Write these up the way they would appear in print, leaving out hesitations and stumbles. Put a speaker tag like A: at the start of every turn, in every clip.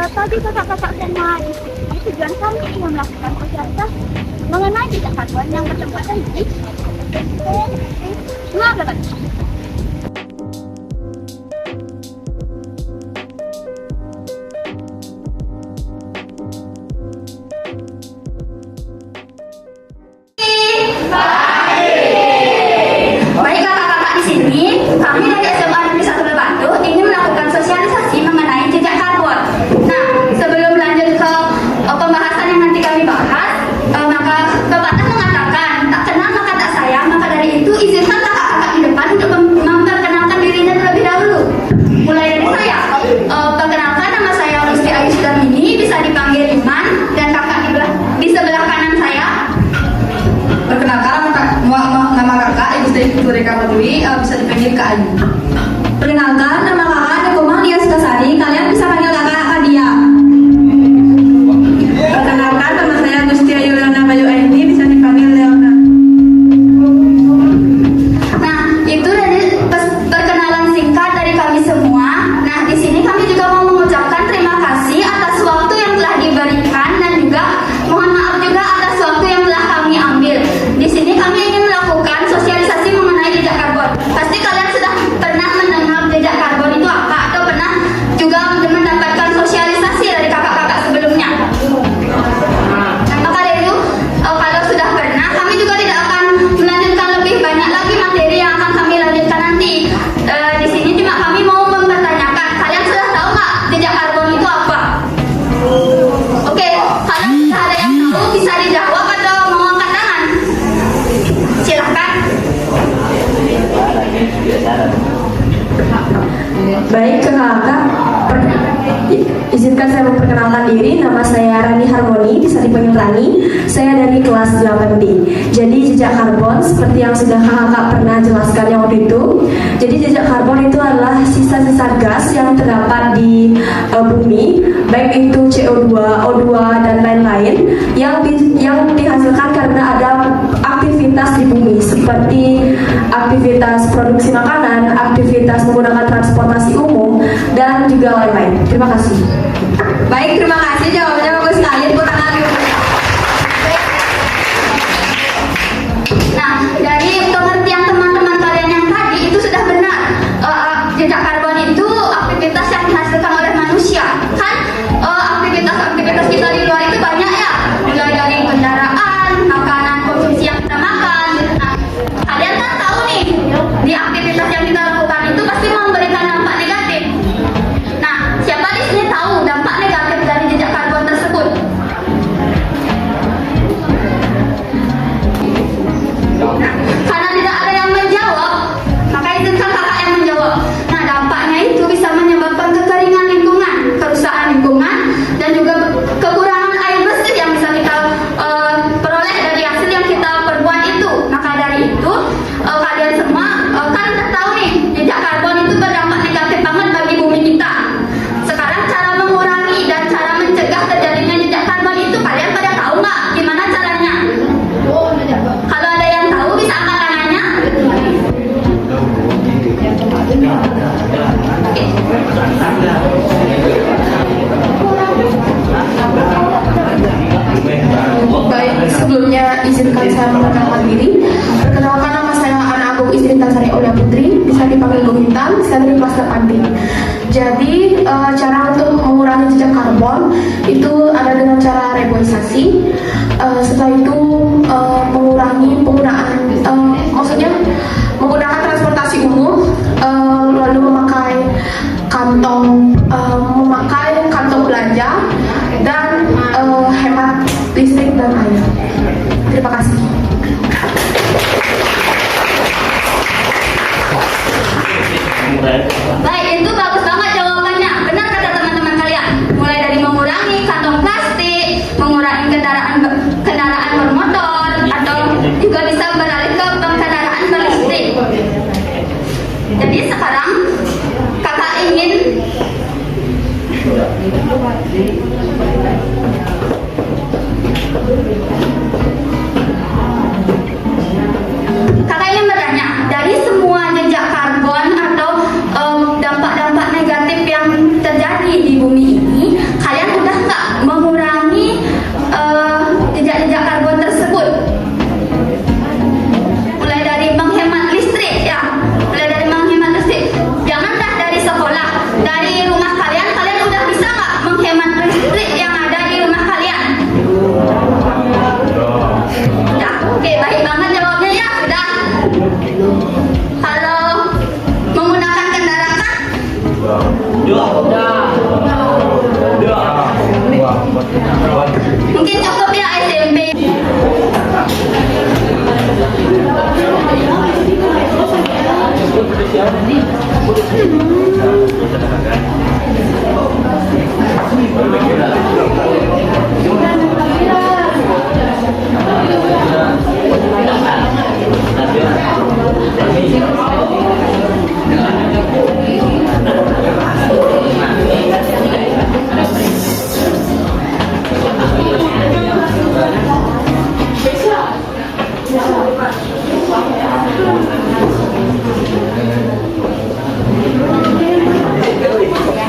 A: Tadi kakak-kakak semua di sini tujuan kami ingin melakukan sosialisasi mengenai jejak karbon yang bertempatan di Ngaberan.
B: Baiklah kakak-kakak di sini, kami dari SMA Negeri 1 Batu ingin melakukan sosialisasi mengenai jejak karbon. Nah, sebelum lanjut ke pembahasan yang nanti kami bahas, maka Bapak mengatakan tak kenal maka tak sayang, maka dari itu izinkan kakak-kakak di depan untuk memperkenalkan dirinya terlebih dahulu. Mulai dari saya, perkenalkan nama saya Lucy Ayu Sudamini, bisa dipanggil Iman, dan kakak di sebelah kanan saya.
C: Perkenalkan nama kakak Ibu Sri Tureka Maduri, bisa dipanggil Kak Ayu.
B: Perkenalkan nama kakak Nekomang Dia Sutasari, kalian bisa panggil kakak Adia.
C: Perkenalkan nama saya Gusti Ayu Leona Bayu Aini, bisa dipanggil Leona.
B: Nah, itu dari perkenalan singkat dari kami semua. Nah, di sini kami juga mau mengucapkan terima kasih atas waktu yang telah diberikan dan juga mohon maaf juga atas waktu yang telah kami ambil. Di sini kami ingin melakukan sosialisasi mengenai jejak karbon. Pasti kalian sudah pernah mendengar jejak karbon itu apa atau pernah juga mendapatkan sosialisasi dari kakak-kakak sebelumnya. Nah, maka dari itu kalau sudah pernah, kami juga tidak akan melanjutkan lebih banyak lagi materi yang akan kami lanjutkan nanti. Di sini cuma kami mau mempertanyakan, kalian sudah tahu nggak jejak karbon itu apa? Oke, kalau sudah ada yang tahu bisa dijawab atau mau angkat tangan? Silahkan.
D: Baik kakak, izinkan saya memperkenalkan diri. Nama saya Rani Harmoni, bisa dipanggil Rani. Saya dari kelas 8D. Jadi jejak karbon seperti yang sudah kakak pernah jelaskan yang waktu itu. Jadi jejak karbon itu adalah sisa-sisa gas yang terdapat di bumi, baik itu CO2, O2 dan lain-lain yang dihasilkan karena ada aktivitas di bumi seperti aktivitas produksi makanan, aktivitas menggunakan transportasi umum dan juga lain-lain. Terima kasih.
C: Baik, terima kasih jawabannya bagus sekali. Tepuk tangan.
B: Nah, dari pengertian teman-teman kalian yang tadi itu sudah benar. Jejak karbon itu aktivitas yang dihasilkan oleh manusia. Kan aktivitas kita di luar itu banyak ya. Mulai dari kendaraan, makanan konsumsi yang kita makan. Nah, kalian kan tahu nih, di aktivitas yang kita lakukan itu pasti memberikan dampak negatif. Nah, siapa di sini tahu dampak negatif dari jejak karbon tersebut? Nah, karena tidak ada yang menjawab, maka izinkan kakak yang menjawab. Nah, dampaknya itu bisa menyebabkan kekeringan lingkungan, kerusakan lingkungan, dan juga kekurangan air bersih yang bisa kita peroleh dari hasil yang kita perbuat itu. Maka dari itu, kalian semua kan tahu nih, jejak karbon itu berdampak negatif banget bagi bumi kita. Sekarang cara mengurangi dan cara mencegah terjadinya jejak karbon itu kalian pada tahu nggak gimana caranya? Kalau ada yang tahu bisa angkat tangannya.
D: Baik, sebelumnya izinkan saya memperkenalkan diri. Perkenalkan nama saya Ana Agung Istri Tansari Aulia Putri, bisa dipanggil Bung Intan, saya dari kelas 8D. Jadi cara untuk mengurangi jejak karbon itu ada dengan cara reboisasi. Setelah itu mengurangi penggunaan, maksudnya menggunakan transportasi umum, lalu memakai kantong belanja dan hemat listrik dan air. Terima kasih.
B: Baik, itu bagus banget jawabannya. Benar kata teman-teman kalian. Mulai dari mengurangi kantong plastik, mengurangi kendaraan bermotor, atau juga bisa beralih ke kendaraan berlistrik. Jadi sekarang kakak ingin bertanya, dari semua jejak karbon atau dampak-dampak negatif yang terjadi di bumi ini, kalian Mungkin cukup ya SMP.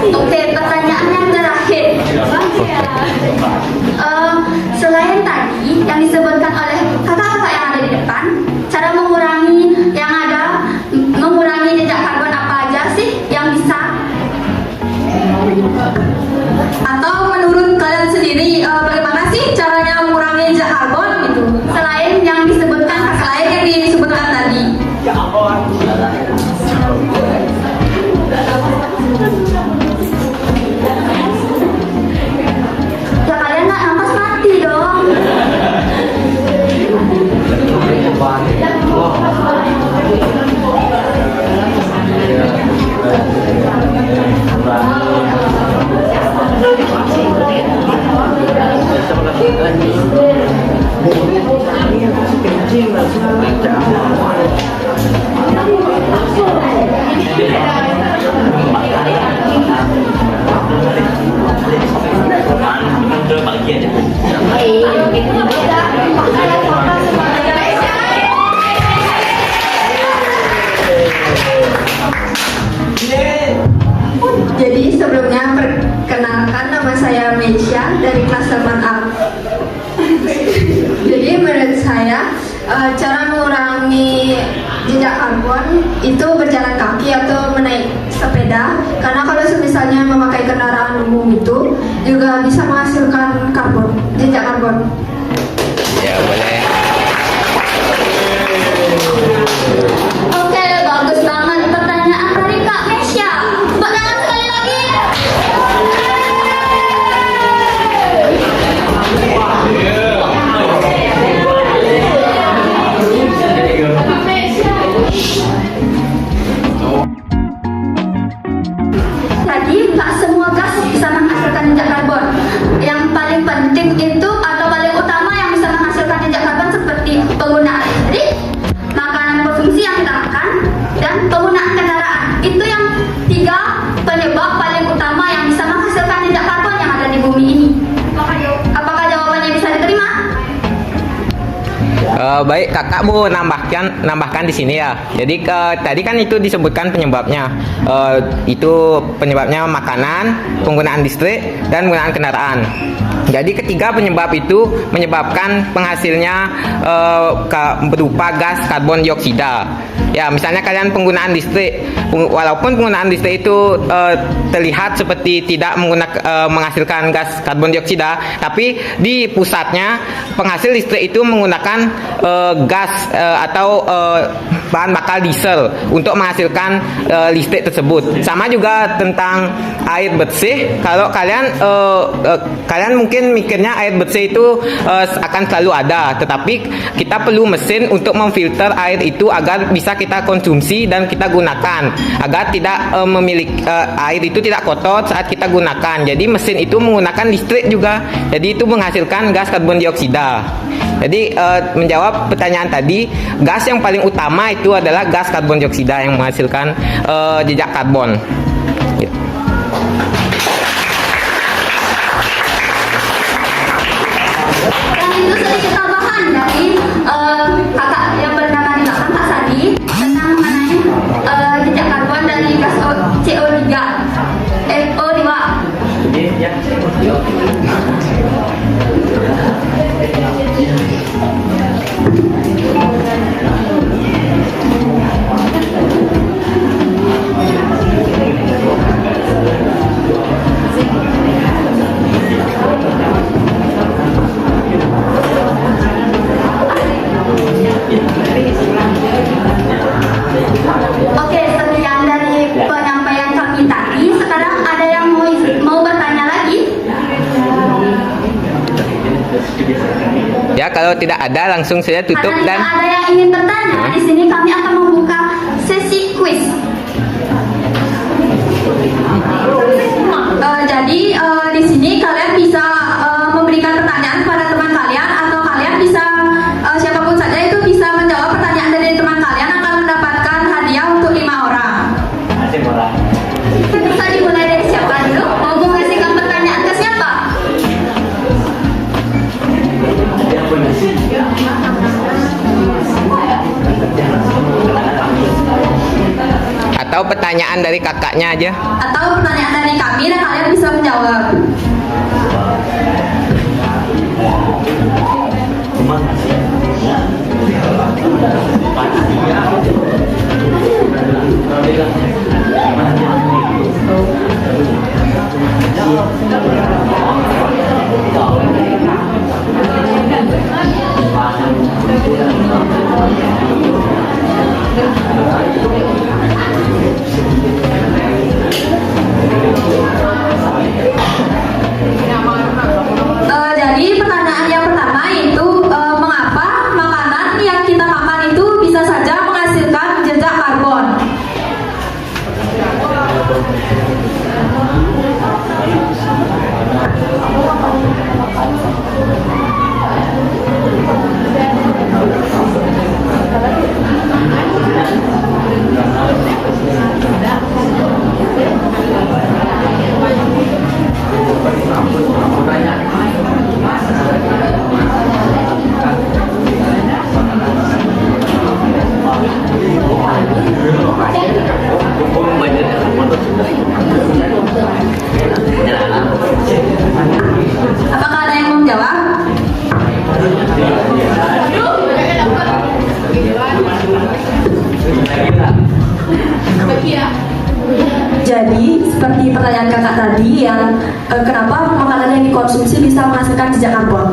B: Oke, pertanyaan yang terakhir. Selain tadi yang disebutkan oleh kakak-kakak yang ada di depan, cara mengurangi jejak karbon apa aja sih yang bisa? Atau menurut kalian sendiri bagaimana sih caranya mengurangi jejak karbon gitu? Selain yang disebutkan tadi. Ya kalian nggak nafas mati dong. Jadi sebelumnya perkenalkan, nama saya Meisha dari kelas 8A. Jadi menurut saya cara mengurangi jejak karbon itu berjalan kaki atau menaik sepeda, karena kalau misalnya memakai kendaraan umum itu juga bisa menghasilkan jejak karbon.
E: Ya boleh.
B: Oke, bagus banget pertanyaan dari Kak Meisha. Tepuk tangan sekali lagi. Tadi nggak semua gas bisa menghasilkan jejak karbon. Yang paling penting itu atau paling utama yang bisa menghasilkan jejak karbon seperti penggunaan listrik, makanan konsumsi yang kita makan, dan penggunaan kendaraan. Itu yang 3 penyebab paling utama yang bisa menghasilkan jejak karbon yang ada di bumi ini. Apakah jawabannya bisa diterima?
E: Baik, kakak mau nambahkan di sini ya. Jadi tadi kan itu disebutkan penyebabnya. Itu penyebabnya makanan, penggunaan listrik, dan penggunaan kendaraan. Jadi ketiga penyebab itu menyebabkan penghasilnya berupa gas karbon dioksida. Ya, misalnya kalian penggunaan listrik, walaupun penggunaan listrik itu terlihat seperti tidak menghasilkan gas karbon dioksida, tapi di pusatnya penghasil listrik itu menggunakan gas atau bahan bakar diesel untuk menghasilkan listrik tersebut. Sama juga tentang air bersih. Kalau kalian mungkin mikirnya air bersih itu akan selalu ada, tetapi kita perlu mesin untuk memfilter air itu agar bisa kita konsumsi dan kita gunakan, agar tidak air itu tidak kotor saat kita gunakan. Jadi mesin itu menggunakan listrik juga. Jadi itu menghasilkan gas karbon dioksida. Jadi menjawab pertanyaan tadi, gas yang paling utama itu adalah gas karbon dioksida yang menghasilkan jejak karbon. Gitu.
B: Dan itu sedikit tambahan dari kakak yang bernama di belakang Kak Sadi tentang mengenai jejak karbon dari gas CO2. Oke, sekian dari penyampaian kami tadi.
E: kalau tidak ada langsung saya tutup
B: Karena
E: dan
B: jika ada yang ingin bertanya, di sini kami akan membuka sesi quiz. Jadi di sini kalian bisa memberikan pertanyaan kepada teman kalian atau kalian bisa siapapun saja itu bisa menjawab pertanyaan dari teman kalian akan mendapatkan hadiah untuk 5 orang. Bisa dimulai dari siapa dulu? Mau mengasihkan pertanyaan ke siapa?
E: atau pertanyaan dari kakaknya aja.
B: Atau pertanyaan dari kami dan kalian bisa menjawab. Jadi pertanyaan yang pertama itu mengapa makanan yang kita makan itu bisa saja menghasilkan jejak karbon? Apakah ada yang mau menjawab?
D: Jadi seperti pertanyaan kakak tadi yang kenapa makanan yang dikonsumsi bisa menghasilkan jejak karbon.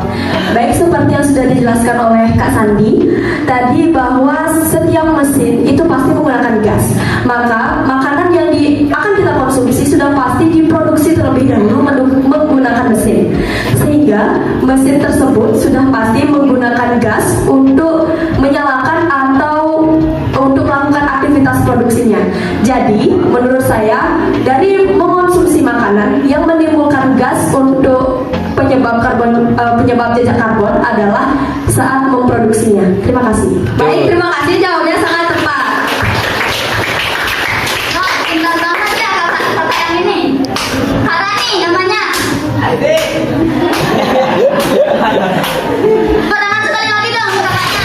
D: Baik seperti yang sudah dijelaskan oleh Kak Sandi tadi bahwa setiap mesin itu pasti menggunakan gas. Maka makanan yang akan kita konsumsi sudah pasti diproduksi terlebih dahulu menggunakan mesin. Sehingga mesin tersebut sudah pasti menggunakan gas untuk menyalakan atau untuk melakukan aktivitas produksinya. Jadi menurut saya dari mengonsumsi makanan yang menimbulkan gas untuk penyebab jejak karbon adalah saat memproduksinya. Terima kasih.
B: Baik, terima kasih, jawabnya sangat tepat. Oh, pintar banget ya kakak yang ini. Kak Rani namanya. Pertanyaan sekali lagi dong kakaknya.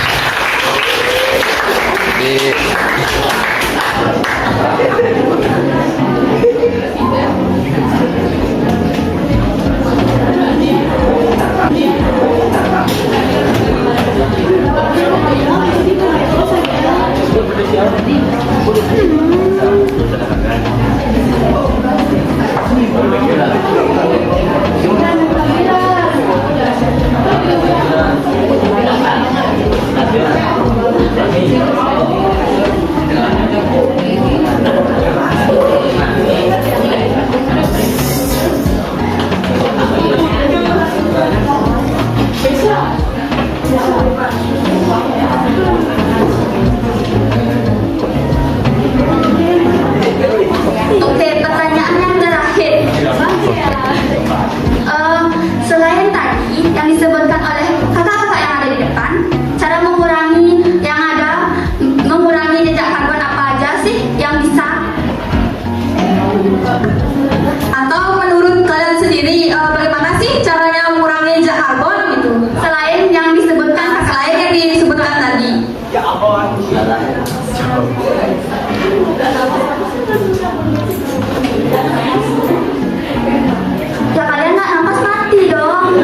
B: Oke, pertanyaan yang terakhir. Selain tadi yang disebutkan oleh kakak-kakak yang ada di depan, cara mengurangi jejak karbon apa aja sih yang bisa? Atau menurut kalian sendiri bagaimana sih caranya mengurangi jejak karbon gitu? Selain yang disebutkan tadi. Ya kalian nggak nafas mati dong.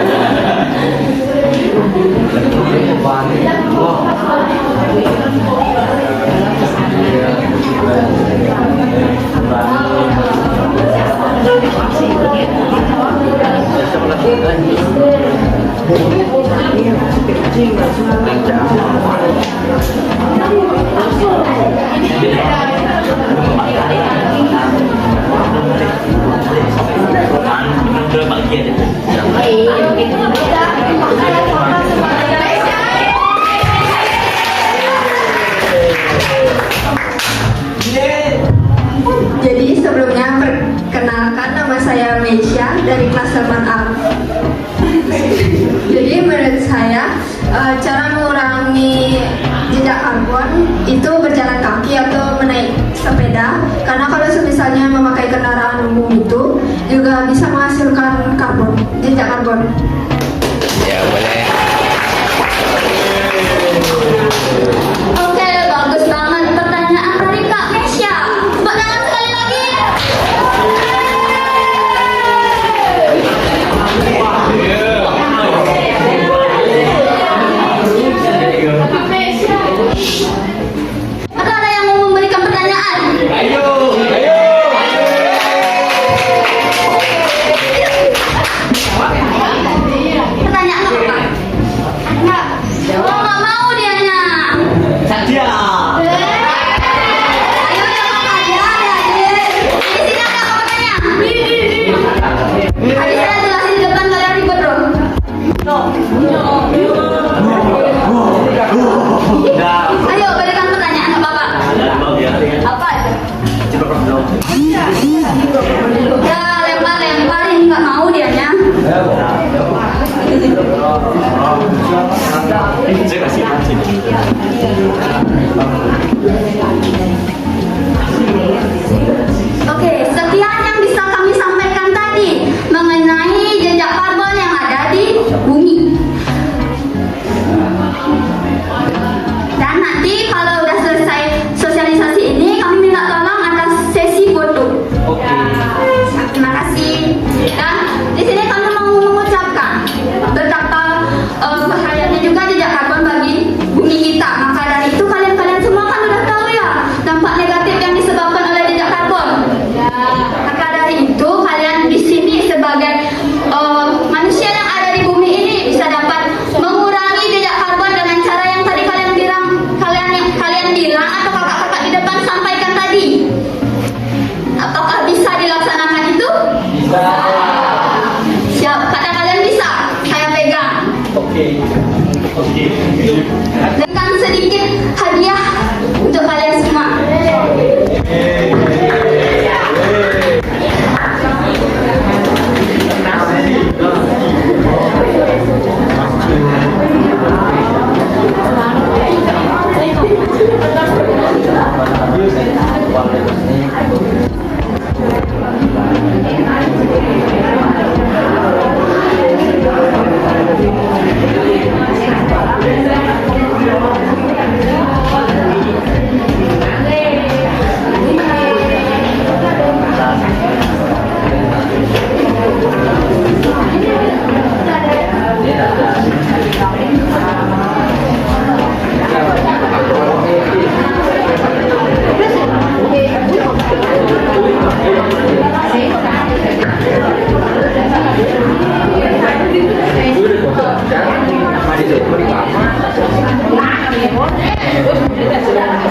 D: Perkenalkan, nama saya Meisha dari kelas 8A. Jadi menurut saya cara mengurangi jejak karbon itu berjalan kaki atau menaik sepeda. Karena kalau misalnya memakai kendaraan umum itu juga bisa menghasilkan karbon, jejak karbon.
E: Ya boleh.
B: Oke, bagus banget pertanyaan dari Kak Meisha. Tepuk tangan sekali lagi. Atau ada yang mau memberikan pertanyaan? Pertanyaan apa, Pak? Enggak. Oh, nggak mau dianya. Ayo yang aja, adik. Di sini ada apa pertanyaan? Adik saya jelasin di depan kalian ribet bro. Ayo berikan pertanyaan apa Pak? Apa aja? Ya lempar-lemparin nggak mau dianya. Oke, sekian yang bisa kami sampaikan tadi mengenai jejak karbon yang ada di bumi. Dan nanti kalau udah selesai sosialisasi ini, kami minta tolong atas sesi foto. Terima kasih. Dan di sini kami mau mengucapkan betapa bahayanya juga jejak karbon bagi bumi kita. Maka dari itu kalian semua kan udah tahu ya dampak negatif yang disebabkan oleh jejak karbon. Maka dari itu kalian di sini sebagai manusia yang ada di bumi ini bisa dapat mengurangi jejak karbon dengan cara yang tadi kalian bilang atau kakak-kakak di depan sampaikan tadi. Apakah bisa dilaksanakan itu? Bisa. Siap, kata kalian bisa. Saya pegang. Dengan sedikit hadiah untuk kalian semua.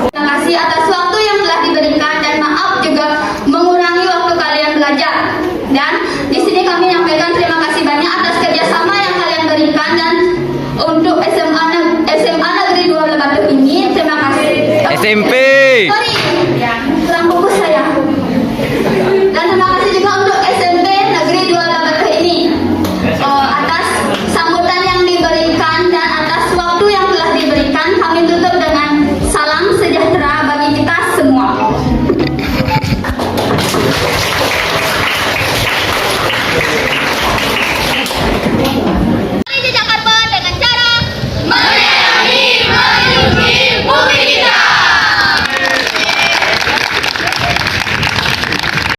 B: Terima kasih atas waktu yang telah diberikan dan maaf juga mengurangi waktu kalian belajar. Dan di sini kami menyampaikan terima kasih banyak atas kerjasama yang kalian berikan dan untuk SMA Negeri 2 Lebatu ini terima kasih.
E: SMP.
B: Oh